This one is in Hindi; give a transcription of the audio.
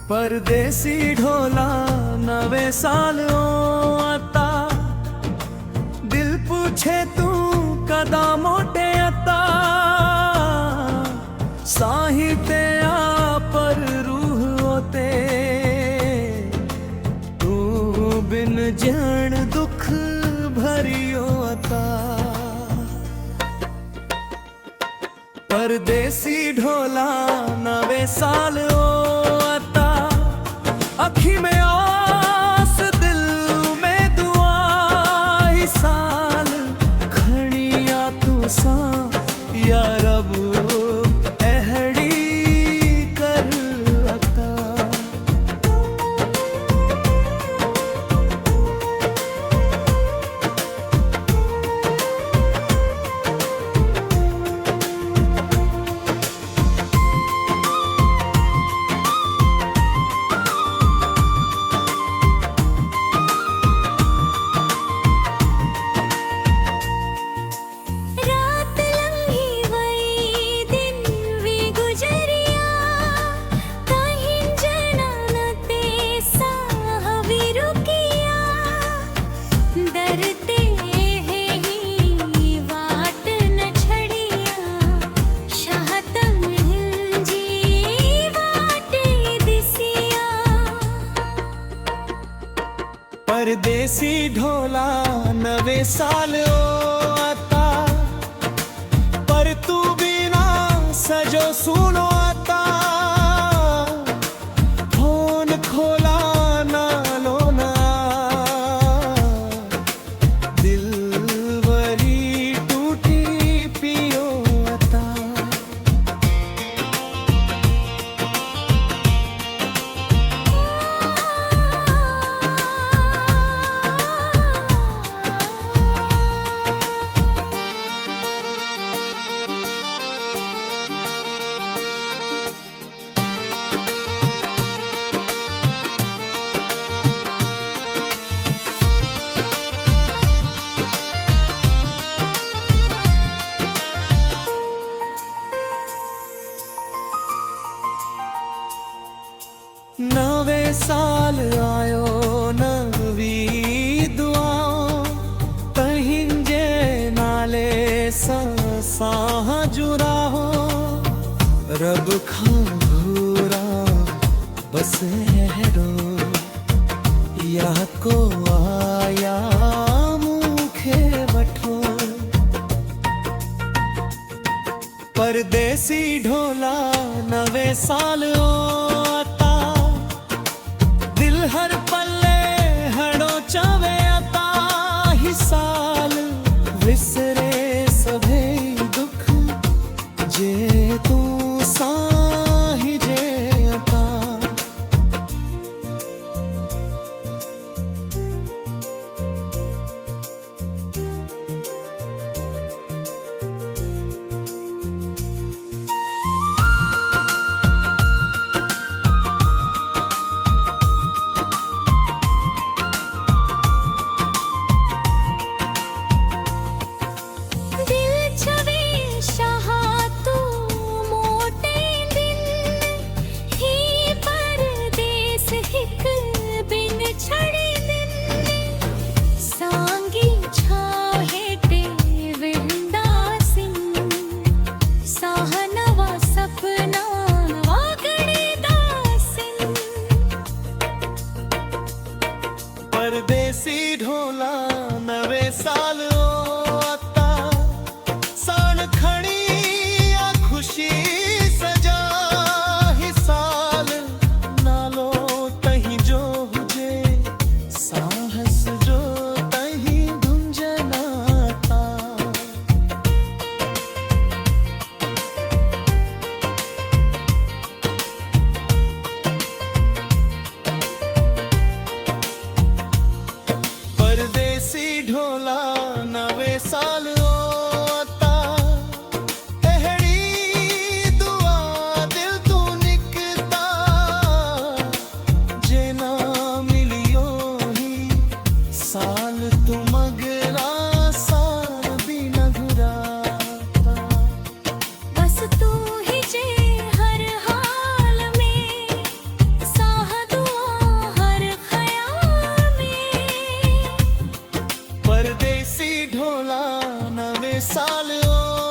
परदेसी ढोला नवे साल आता, दिल पूछे तू कदा मोटे आता, साहित्य पर रूह होते, तू बिन जन दुख भरियो आता। परदेसी ढोला नवे साल आता, अखी में आस दिल में दुआ, ही साल खड़िया तू सा या रब अहड़ी कर अता। परदेसी ढोला नवे साल आता, पर तू बिना सजो सुनो आता, फोन खोला ना लो ना, दिल वरी टूटी पियो आता। नवे साल आयो नवी दुआओं, तहिंजे नाले साह जुरा हो, रब खां घूरा बसेरो, या को आया मुखे बठो। परदेसी ढोला नवे साल आता, हर पल्ले हड़ो चावे आता, ही साल विसरे सभे दुख जे तू साही जे आता। परदेसी ढोला नवे साल आता, साल खड़ी या खुशी सजा, ही साल नालो तही जो हुजे, साहस जो तही धुंजनाता। परदेसी ढोला नवे साल आता, अहड़ी दुआ दिल तू निकता, जे ना मिलियो ही साल तू मगरा साल भी न घुराता। बस तू ही जे हर हाल में सा ਪਰਦੇਸੀ ਢੋਲਾ ਨਵੇਂ ਸਾਲ ਓ